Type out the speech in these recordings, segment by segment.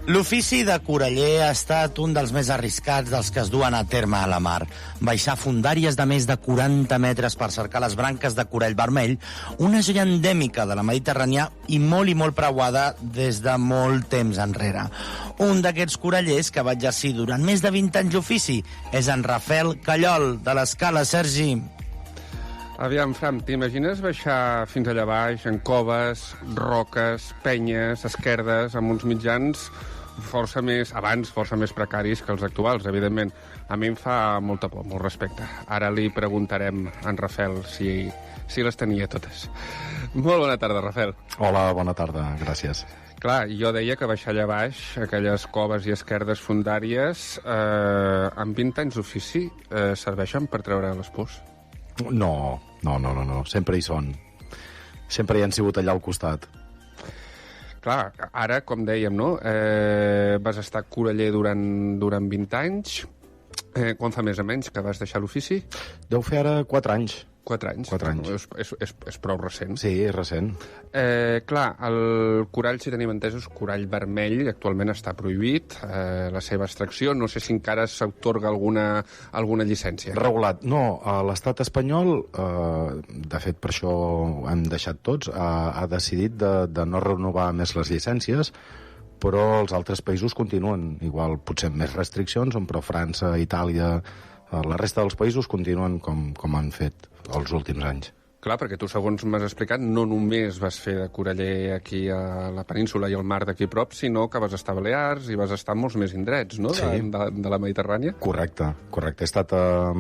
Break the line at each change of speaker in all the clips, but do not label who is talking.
L'ofici de coraller ha estat un dels més arriscats dels que es duen a terme a la mar. Baixar fondàries de més de 40 metres per cercar les branques de corall vermell, una joia endèmica de la Mediterrània i molt preuada des de molt temps enrere. Un d'aquests corallers que va exercir durant més de 20 anys l'ofici és en Rafael Callol, de l'Escala. Sergi.
Aviam, Fram, t'imagines baixar fins allà baix, en coves, roques, penyes, esquerdes, amb uns mitjans força més precaris que els actuals, evidentment. A mi em fa molta por, molt respecte. Ara li preguntarem a en Rafael si les tenia totes. Molt bona tarda, Rafael.
Hola, bona tarda, gràcies.
Clar, jo deia que baixar allà baix, aquelles coves i esquerdes fondàries, amb 20 anys d'ofici, serveixen per treure les pors?
No. Sempre hi són. Sempre hi han sigut allà al costat.
Clar, ara, com dèiem, no? Vas estar coraller durant 20 anys. Quan fa més o menys que vas deixar l'ofici?
Deu fer ara 4 anys.
4 anys?
4 anys.
És prou recent.
Sí, és recent.
Clar, el corall, si tenim entesos, corall vermell, actualment està prohibit, la seva extracció. No sé si encara s'atorga alguna llicència.
Regulat. No, l'estat espanyol, de fet per això ho hem deixat tots, ha decidit de no renovar més les llicències, però els altres països continuen. Igual, potser amb més restriccions, però França, Itàlia, la resta dels països continuen com han fet els últims anys.
Clar, perquè tu, segons m'has explicat, no només vas fer de coraller aquí a la península i al mar d'aquí prop, sinó que vas estar a Balears i vas estar a molts més indrets, no?,
sí,
de la Mediterrània.
Correcte. He estat a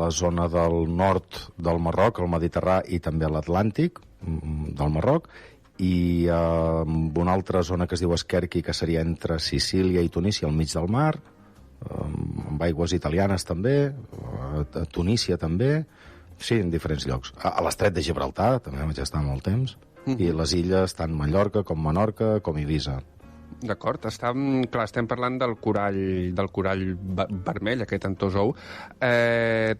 la zona del nord del Marroc, al Mediterrani i també a l'Atlàntic del Marroc, i amb una altra zona que es diu Esquerqui, que seria entre Sicília i Tunísia, al mig del mar, amb aigües italianes també, a Tunísia també, sí, en diferents llocs. A l'estret de Gibraltar també vaig estar molt temps, i les illes tant Mallorca com Menorca com Eivissa.
D'acord, estem parlant del corall vermell, aquest antozou.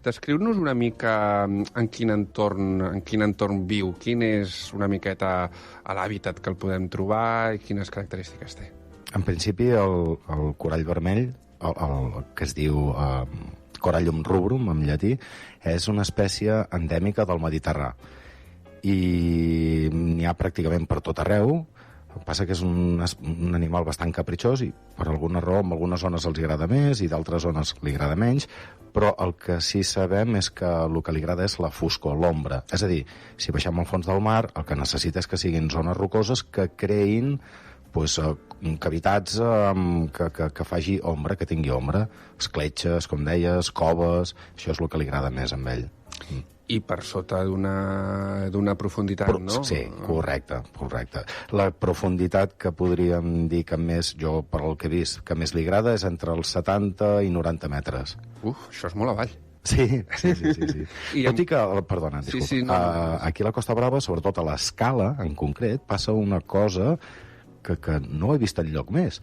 Descriu-nos una mica en quin entorn viu, quin és una miqueta l'hàbitat que el podem trobar i quines característiques té.
En principi, el corall vermell, el que es diu Corallum rubrum, en llatí, és una espècie endèmica del Mediterrani. I n'hi ha pràcticament per tot arreu. El que passa que és un animal bastant capritxós i per alguna raó en algunes zones els agrada més i d'altres zones li agrada menys, però el que sí sabem és que el que li agrada és la foscor, l'ombra. És a dir, si baixem al fons del mar, el que necessita és que siguin zones rocoses que creïn cavitats que faci ombra, que tingui ombra. Escletxes, com deies, coves, això és el que li agrada més a ell.
I per sota d'una profunditat, no?
Sí, correcte. La profunditat que podríem dir que més, jo per el que he vist, que més li agrada és entre els 70 i 90 metres.
Això és molt avall.
Sí. Tot i que, perdona, disculpa, aquí a la Costa Brava, sobretot a l'Escala, en concret, passa una cosa que no he vist enlloc més,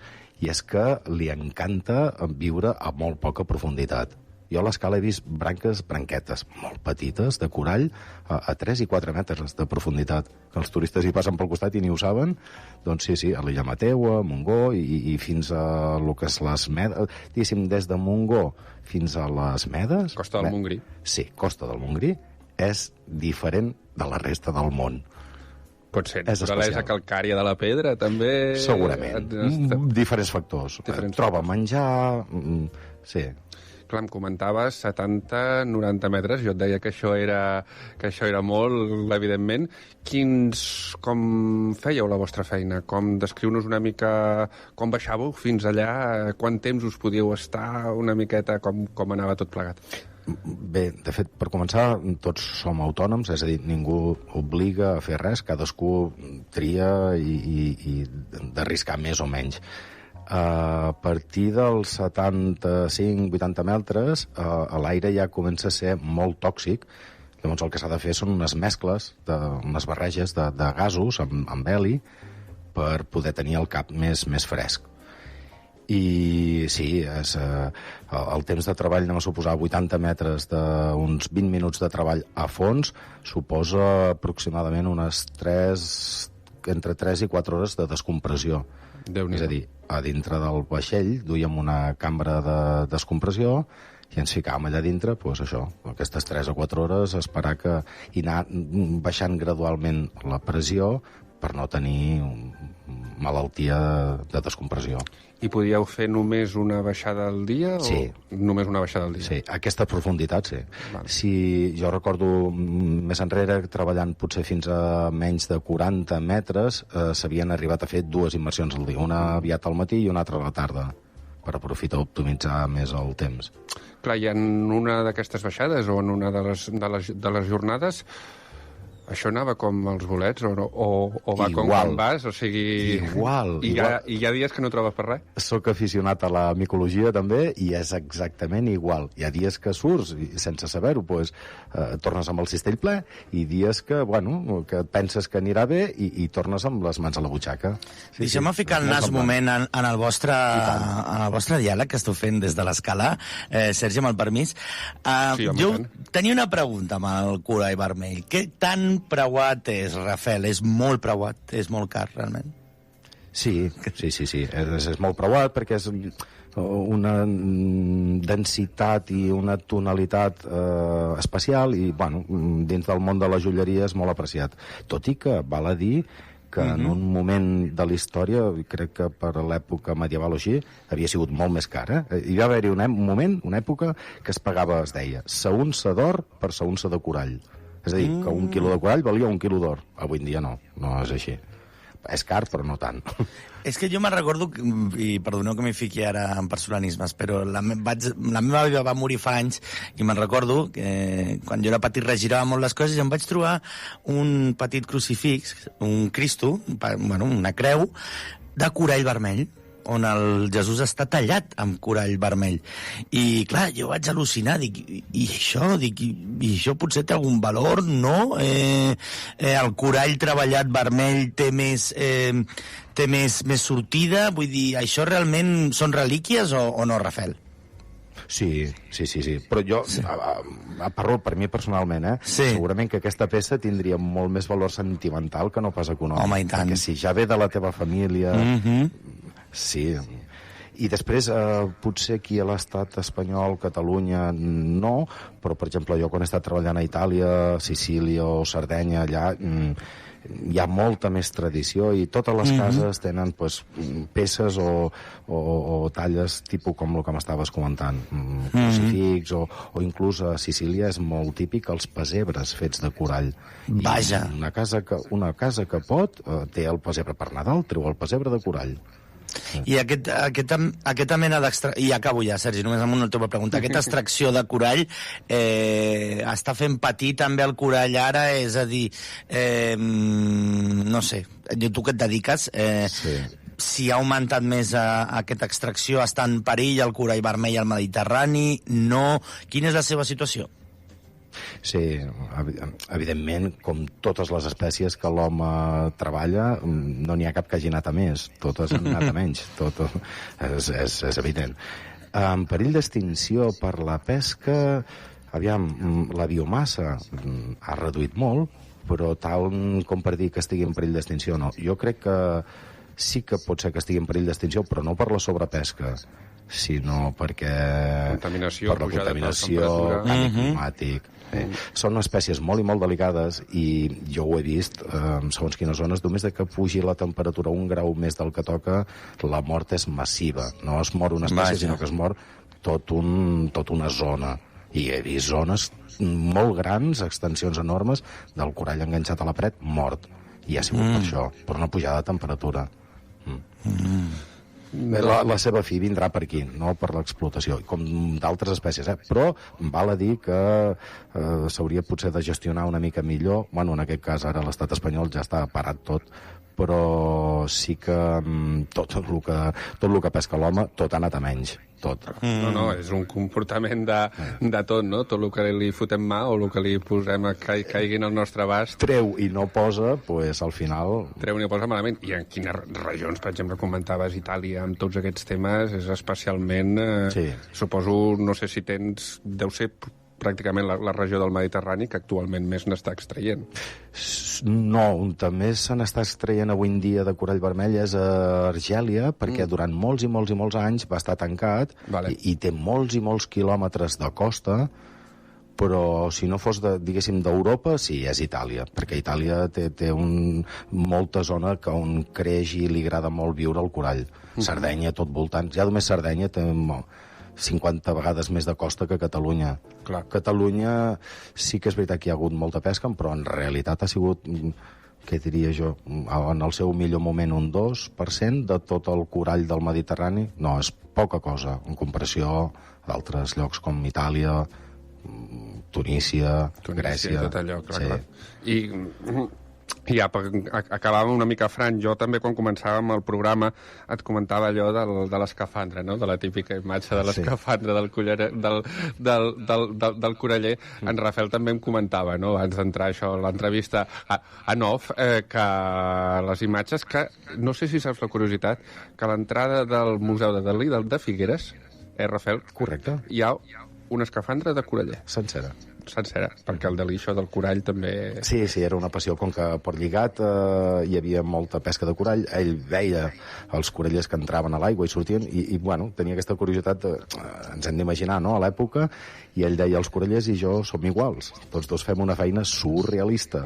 i és que li encanta viure a molt poca profunditat. Jo a l'Escala he vist branquetes molt petites de corall a 3 i 4 metres de profunditat. Que els turistes hi passen pel costat i ni ho saben. Doncs sí, a l'illa Mateua, a Montgó i fins a lo que és les Medes. Diguéssim, des de Montgó fins a les Medes...
Costa del Montgrí.
Sí, Costa del Montgrí és diferent de la resta del món.
Pot ser naturalesa calcària de la pedra, també...
Segurament. Diferents factors. Troba menjar... Sí.
Clar, em comentaves 70-90 metres. Jo et deia que això era molt, evidentment. Com fèieu la vostra feina? Descriu-nos una mica com baixàveu fins allà, quant temps us podíeu estar, una miqueta com anava tot plegat?
Bé, de fet, per començar, tots som autònoms, és a dir, ningú obliga a fer res, cadascú tria i d'arriscar més o menys. A partir dels 75-80 metres, l'aire ja comença a ser molt tòxic. Llavors el que s'ha de fer són unes mescles, unes barreges de gasos amb heli per poder tenir el cap més fresc. I sí, el temps de treball, anem a suposar 80 metres d'uns 20 minuts de treball a fons, suposa aproximadament entre 3 i 4 hores de descompressió.
Déu-n'hi-do.
És a dir, a dintre del vaixell duíem una cambra de descompressió i ens ficàvem allà dintre, doncs això, aquestes 3 o 4 hores, esperar que... i anar baixant gradualment la pressió per no tenir malaltia de descompressió.
I podíeu fer només una baixada al dia?
Sí.
O només una baixada al dia?
Sí, a aquesta profunditat, sí.
Vale.
Si jo recordo més enrere, treballant potser fins a menys de 40 metres, s'havien arribat a fer 2 immersions al dia, una aviat al matí i una altra a la tarda, per aprofitar optimitzar més el temps.
Clar, i en una d'aquestes baixades o en una de les jornades, això anava com els bolets o va com quan vas? O sigui...
Igual.
I hi ha dies que no trobes per res?
Soc aficionat a la micologia també i és exactament igual. Hi ha dies que surts i sense saber-ho, doncs, tornes amb el cistell ple i dies que, bueno, que penses que anirà bé i tornes amb les mans a la butxaca. Sí,
Deixeu-me ficar el nas un moment en el vostre diàleg que esteu fent des de l'escala, Sergi, amb el permís. Jo tenia una pregunta amb el corall vermell. Què tan preuat és, Rafel? És molt preuat? És molt car, realment?
Sí. És molt preuat perquè és una densitat i una tonalitat especial i, bueno, dins del món de la joieria és molt apreciat. Tot i que val a dir que en un moment de la història, crec que per l'època medieval o així, havia sigut molt més cara. Hi va haver-hi un moment, una època, que es pagava, es deia, sa unça d'or per sa unça de corall. És a dir, que 1 quilo de corall valia 1 quilo d'or. Avui en dia no és així. És car, però no tant.
És que jo me'n recordo, i perdoneu que m'hi fiqui ara en personalismes, però la meva àvia va morir fa anys i me'n recordo que quan jo era petit regirava molt les coses i em vaig trobar un petit crucifix, un Cristo, una creu, de corall vermell, on el Jesús està tallat amb corall vermell. I, clar, jo vaig al·lucinar, dic, i això potser té algun valor, no? El corall treballat vermell té més sortida? Vull dir, això realment són relíquies o no, Rafel?
Sí. Però jo, parlo per mi personalment, segurament que aquesta peça tindria molt més valor sentimental que no pas econòmic.
Home, i tant.
Perquè si ja ve de la teva família... Sí. I després, potser aquí a l'estat espanyol, Catalunya, no, però, per exemple, jo quan he estat treballant a Itàlia, Sicília o Sardenya, allà hi ha molta més tradició i totes les cases tenen peces o talles tipus com el que m'estaves comentant, crucifix o inclús a Sicília és molt típic els pessebres fets de corall.
Vaja!
Una casa que pot té el pessebre per Nadal, treu el pessebre de corall.
I aquesta mena d'extracció... I acabo ja, Sergi, només amb una última pregunta. Aquesta extracció de corall està fent patir també el corall ara? És a dir, no sé, tu que et dediques... Si ha augmentat més aquesta extracció, està en perill el corall vermell al Mediterrani? No? Quina és la seva situació?
Sí, evidentment, com totes les espècies que l'home treballa, no n'hi ha cap que hagi anat a més, totes han anat a menys, tot és evident. En perill d'extinció per la pesca, aviam, la biomassa ha reduït molt, però tal com per dir que estigui en perill d'extinció, no. Jo crec que sí que pot ser que estigui en perill d'extinció, però no per la sobrepesca, sinó perquè...
Contaminació,
per la contaminació, canvi climàtic. Són espècies molt i molt delicades i jo ho he vist, segons quines zones, només de que pugi la temperatura 1 grau més del que toca, la mort és massiva. No es mor una espècie, sinó que es mor tot una zona. I he vist zones molt grans, extensions enormes, del corall enganxat a la paret, mort. I ha sigut per això, per una pujada de temperatura. La seva fi vindrà per aquí, no per l'explotació, com d'altres espècies, però val a dir que s'hauria potser de gestionar una mica millor. Bueno, en aquest cas ara l'estat espanyol ja està parat tot, però sí que tot el que pesca l'home, tot ha anat a menys, tot.
No, és un comportament de tot, no? Tot el que li fotem mà o el que li posem a caiguin al nostre abast.
Treu i no posa, doncs al final...
Treu i no posa malament. I en quines regions, per exemple, comentaves Itàlia, amb tots aquests temes, és especialment...
Sí.
Suposo, no sé si tens... Deu ser pràcticament la regió del Mediterrani que actualment més n'està extraient.
No, on també se n'està extraient avui en dia de corall vermell és a Argèlia, perquè durant molts i molts i molts anys va estar tancat i té molts i molts quilòmetres de costa, però si no fos, diguéssim, d'Europa, sí, és Itàlia, perquè Itàlia té molta zona on creix i li agrada molt viure el corall. Sardenya, tot voltant. Ja només Sardenya té 50 vegades més de costa que Catalunya.
Clar.
Catalunya sí que és veritat que hi ha hagut molta pesca, però en realitat ha sigut, què diria jo, en el seu millor moment un 2% de tot el corall del Mediterrani. No, és poca cosa, en comparació a d'altres llocs com Itàlia, Tunísia, Grècia...
Tot allò, clar. I ja, per acabar una mica franc, jo també quan començàvem el programa et comentava allò de l'escafandra, no? De la típica imatge de l'escafandra del coraller. En Rafael també em comentava, no? Abans d'entrar això a l'entrevista a Nov, que les imatges que, no sé si saps la curiositat, que a l'entrada del Museu de Dalí, de Figueres, Rafael?
Correcte.
Hi ha una escafandra de coraller.
Sencera,
perquè el Dalí, això del corall, també...
Sí, era una passió, com que per lligat hi havia molta pesca de corall, ell veia els corallers que entraven a l'aigua i sortien, i bueno, tenia aquesta curiositat, ens hem d'imaginar, no?, a l'època, i ell deia, els corallers i jo som iguals, tots dos fem una feina surrealista,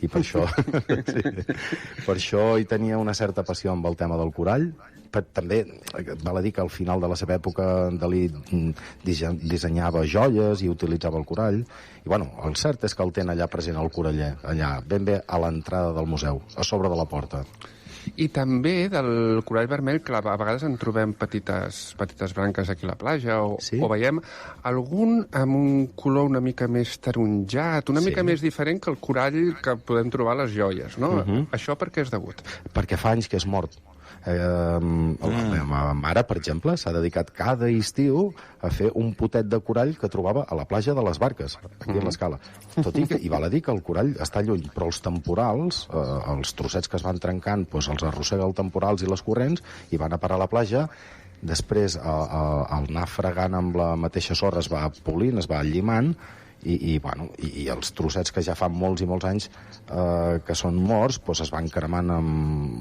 i per això, per això hi tenia una certa passió amb el tema del corall. També val a dir que al final de la seva època Dalí dissenyava joies i utilitzava el corall, i bueno, el cert és que el tenen allà present el coraller, allà ben bé a l'entrada del museu, a sobre de la porta.
I també del corall vermell, que a vegades en trobem petites branques aquí a la platja, o veiem algun amb un color una mica més taronjat, una mica més diferent que el corall que podem trobar a les joies, no? Això per què és degut?
Perquè fa anys que és mort. La meva mare, per exemple, s'ha dedicat cada estiu a fer un potet de corall que trobava a la platja de les Barques, aquí a l'Escala. Tot i que, i val a dir que el corall està lluny, però els temporals, els trossets que es van trencant, doncs els arrossega els temporals i les corrents i van a parar a la platja. Després, al anar fregant amb la mateixa sorra es va polint, es va llimant, i els trossets que ja fa molts i molts anys que són morts, doncs es van cremant,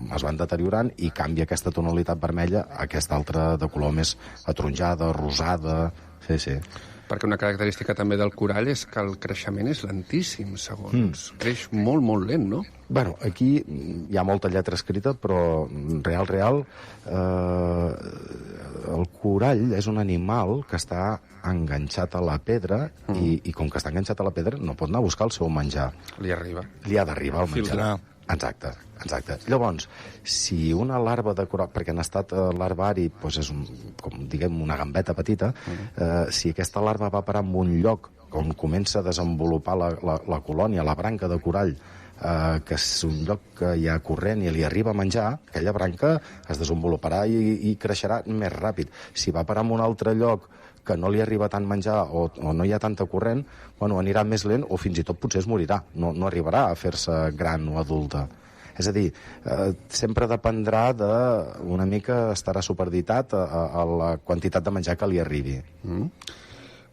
es van deteriorant i canvia aquesta tonalitat vermella a aquesta altra de color més ataronjada, rosada. Sí.
Perquè una característica també del corall és que el creixement és lentíssim, segons. Creix molt, molt lent, no?
Bueno, aquí hi ha molta lletra escrita, però real, el corall és un animal que està enganxat a la pedra i com que està enganxat a la pedra no pot anar a buscar el seu menjar.
Li arriba.
Li ha d'arribar el menjar. Exacte. Llavors, si una larva de corall, perquè en estat larvari doncs és com una gambeta petita, si aquesta larva va parar en un lloc on comença a desenvolupar la colònia, la branca de corall, que és un lloc que hi ha corrent i li arriba a menjar, aquella branca es desenvoluparà i creixerà més ràpid. Si va parar en un altre lloc que no li arriba tant menjar o no hi ha tanta corrent, bueno, anirà més lent o fins i tot potser es morirà. No arribarà a fer-se gran o adulta. És a dir, sempre dependrà una mica, estarà superditat a la quantitat de menjar que li arribi.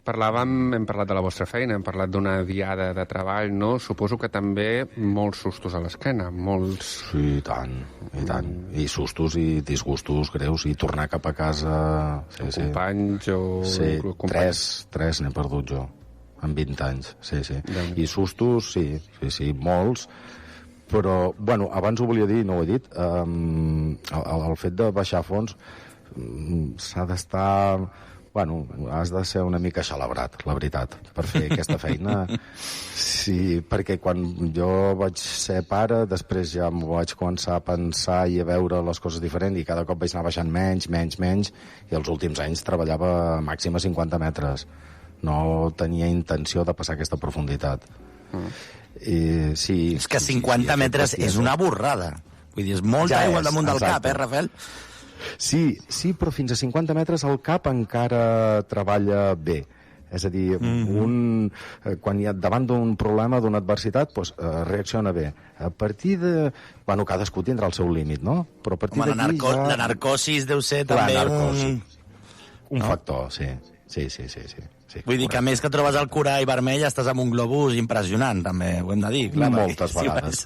Hem parlat de la vostra feina, hem parlat d'una diada de treball, no? Suposo que també molts sustos a l'esquena, molts...
Sí, i tant. I sustos i disgustos greus, i tornar cap a casa...
Companys o...
Sí, tres n'he perdut jo, en 20 anys, sí. I sustos, sí, molts, però, bueno, abans ho volia dir, no ho he dit, el fet de baixar a fons s'ha d'estar... Bueno, has de ser una mica celebrat, la veritat, per fer aquesta feina. Sí, perquè quan jo vaig ser pare, després ja m'ho vaig començar a pensar i a veure les coses diferents, i cada cop vaig anar baixant menys, i els últims anys treballava màxim a 50 metres. No tenia intenció de passar aquesta profunditat. Sí,
és que 50 metres és una borrada. Vull dir, és molta aigua al damunt del cap, Rafael?
Sí, però fins a 50 metres el cap encara treballa bé. És a dir, quan hi ha davant d'un problema, d'una adversitat, doncs, reacciona bé. A partir de... Bueno, cadascú tindrà el seu límit, no? Però a partir d'aquí ja... La
narcosis deu ser també
un factor, sí.
Vull dir que a més que trobes el corall vermell estàs amb un globus impressionant, també, ho hem de dir. Clar,
moltes vegades.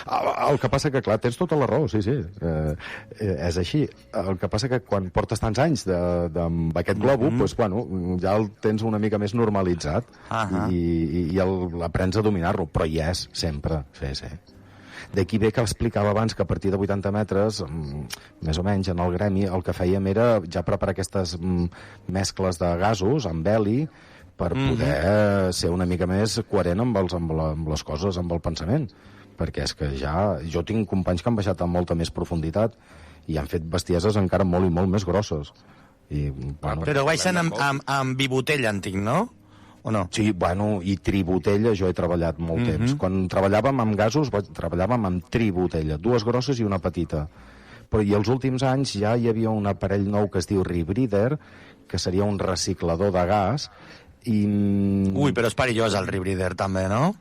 El que passa que, clar, tens tota la raó, sí. És així. El que passa que quan portes tants anys amb aquest globo, doncs, bueno, ja el tens una mica més normalitzat i l'aprens a dominar-lo, però hi és, sempre, sí. D'aquí ve que explicava abans que a partir de 80 metres, més o menys, en el gremi, el que fèiem era ja preparar aquestes mescles de gasos amb heli per poder ser una mica més coherent amb les coses, amb el pensament. Perquè és que ja... Jo tinc companys que han baixat amb molta més profunditat i han fet bestieses encara molt i molt més grosses.
Però baixen amb bibotella, entenc, no? O no?
Sí, bueno, i tribotella jo he treballat molt temps. Quan treballàvem amb gasos, treballàvem amb tribotella, 2 grosses i una petita. Però i els últims anys ja hi havia un aparell nou que es diu Rebreather, que seria un reciclador de gas, i...
Ui, però és perillós el Rebreather també, no?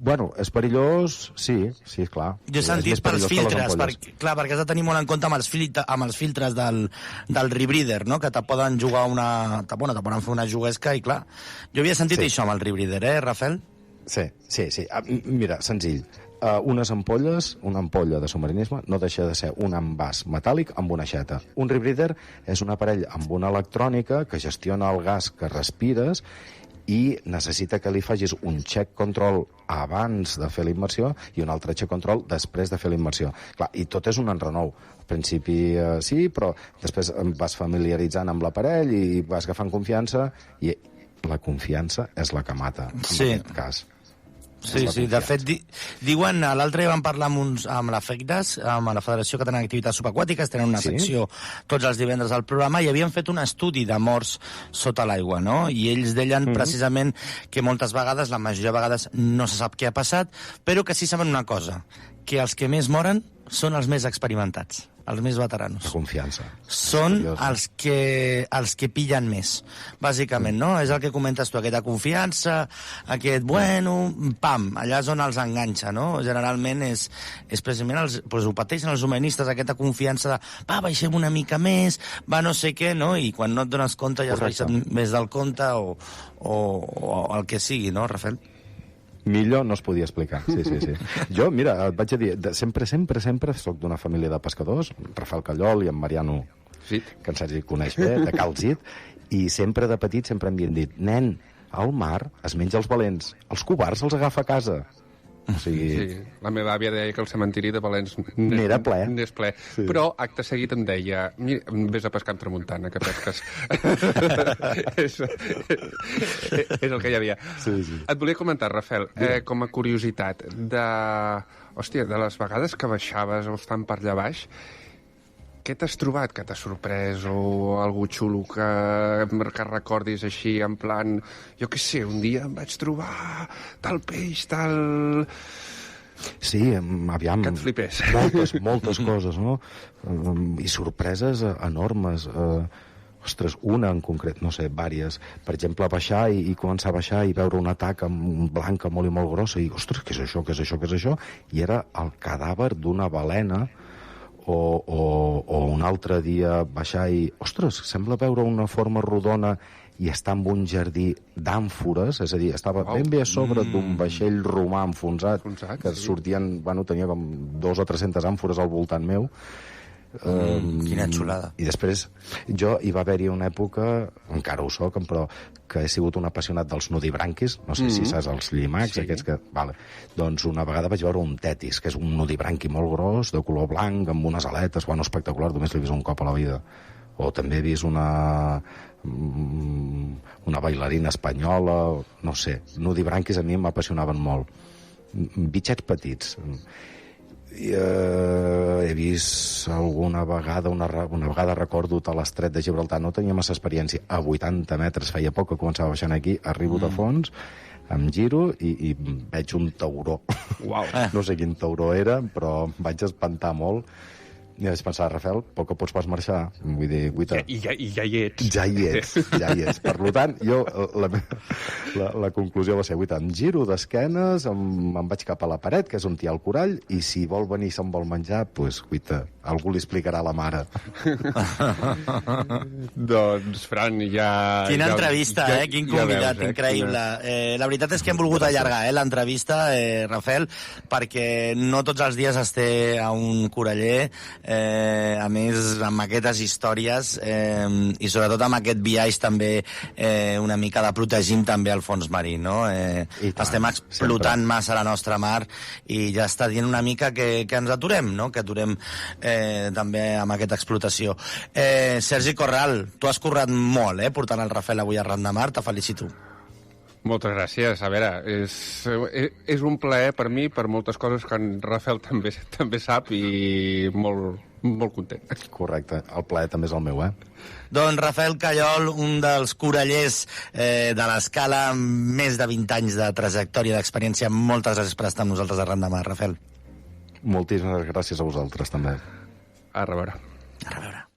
Bueno, és perillós, sí, clar.
Jo he sentit pels filtres, perquè has de tenir molt en compte amb els filtres del Rebreather, no? Que te poden jugar te poden fer una juguesca i clar. Jo havia sentit això amb el Rebreather, Rafael?
Sí. Mira, senzill. Unes ampolles, una ampolla de submarinisme no deixa de ser un envàs metàl·lic amb una aixeta. Un Rebreather és un aparell amb una electrònica que gestiona el gas que respires i necessita que li facis un check control abans de fer la immersió i un altre check control després de fer la immersió. Clar, i tot és un enrenou. Al principi sí, però després vas familiaritzant amb l'aparell i vas agafant confiança i la confiança és la que mata, en aquest cas.
Sí, de fet, diuen, l'altre dia vam parlar amb la FECDAS, amb la Federació Catalana d'Activitats Subaquàtiques, tenen una secció tots els divendres al programa, i havien fet un estudi de morts sota l'aigua, no? I ells deien precisament que moltes vegades, la majoria de vegades, no se sap què ha passat, però que sí saben una cosa, que els que més moren són els més experimentats, els més veteranos.
La confiança.
Són els que pillen més, bàsicament, no? És el que comentes tu, aquesta confiança, aquest, pam, allà és on els enganxa, no? Generalment és precisament, ho pateixen els humanistes, aquesta confiança de, baixem una mica més, no sé què, no? I quan no et dones compte ja has baixat més del compte o el que sigui, no, Rafael?
Millor no es podia explicar, sí. Jo, mira, et vaig a dir, sempre soc d'una família de pescadors, Rafael Callol i en Mariano, que en Sergi coneix bé, de Cal Zit, i sempre de petit sempre m'havien dit, nen, al mar es menja els valents, els covards els agafa a casa. O sigui...
Sí, la meva àvia deia que el cementiri de Valents
n'era ple.
N'és ple. Sí. Però acte seguit em deia, vés a pescar amb tramuntana, que pesques. és el que hi havia.
Sí.
Et volia comentar, Rafael, com a curiositat, de les vegades que baixaves o estan per allà baix, què t'has trobat que t'ha sorprès o algú xulo que recordis així, en plan, jo què sé, un dia em vaig trobar tal peix, tal...
Sí, aviam...
Que et flipés.
Moltes coses, no? I sorpreses enormes. Ostres, una en concret, no sé, vàries. Per exemple, baixar i començar a baixar i veure una taca blanca molt i molt grossa i, ostres, què és això? I era el cadàver d'una balena o un altre dia baixar i, ostres, sembla veure una forma rodona i està en un jardí d'àmfores, és a dir, estava ben bé a sobre d'un vaixell romà enfonsat que sortien, tenia com 200 o 300 àmfores al voltant meu.
Quina xulada.
I després, jo hi va haver-hi una època, encara ho soc, però que he sigut un apassionat dels nudibranquis, no sé si saps els llimacs, aquests que... Doncs una vegada vaig veure un tetis, que és un nudibranqui molt gros, de color blanc, amb unes aletes, espectacular, només l'he vist un cop a la vida. O també he vist una bailarina espanyola, no sé, nudibranquis a mi m'apassionaven molt. Bitxets petits. He vist alguna vegada, una vegada recordo a l'estret de Gibraltar, no tenia massa experiència, a 80 metres, feia poc que començava baixant aquí, arribo de fons, em giro i veig un tauró. No sé quin tauró era, però em vaig espantar molt. I vaig pensar, Rafael, poc que pots pas marxar. Vull dir, guita...
I ja hi ets.
Ja hi ets. Per tant, jo, la conclusió va ser, guita, em giro d'esquenes, em vaig cap a la paret, que és on hi ha el corall, i si vol venir i se'm vol menjar, doncs, guita, Algú li explicarà a la mare.
Doncs, Fran, ja...
Quina entrevista, quin convidat, increïble. La veritat és que hem volgut allargar l'entrevista, Rafael, perquè no tots els dies es té a un coraller, a més, amb aquestes històries, i sobretot amb aquest biaix també una mica de protegint també el fons marí, no? Estem explotant massa la nostra mar i ja està dient una mica que ens aturem, no? Que aturem també amb aquesta explotació. Sergi Corral, tu has currat molt, portant el Rafael avui a Ran de Mar, te felicito.
Moltes gràcies. A veure, és un plaer per mi, per moltes coses que en Rafael també sap, i molt content.
Correcte, el plaer també és el meu,
Doncs Rafael Callol, un dels corallers de l'escala, més de 20 anys de trajectòria, d'experiència. Moltes gràcies per estar amb nosaltres a Ran de Mar, Rafael.
Moltíssimes gràcies a vosaltres, també.
A reveure.
A reveure.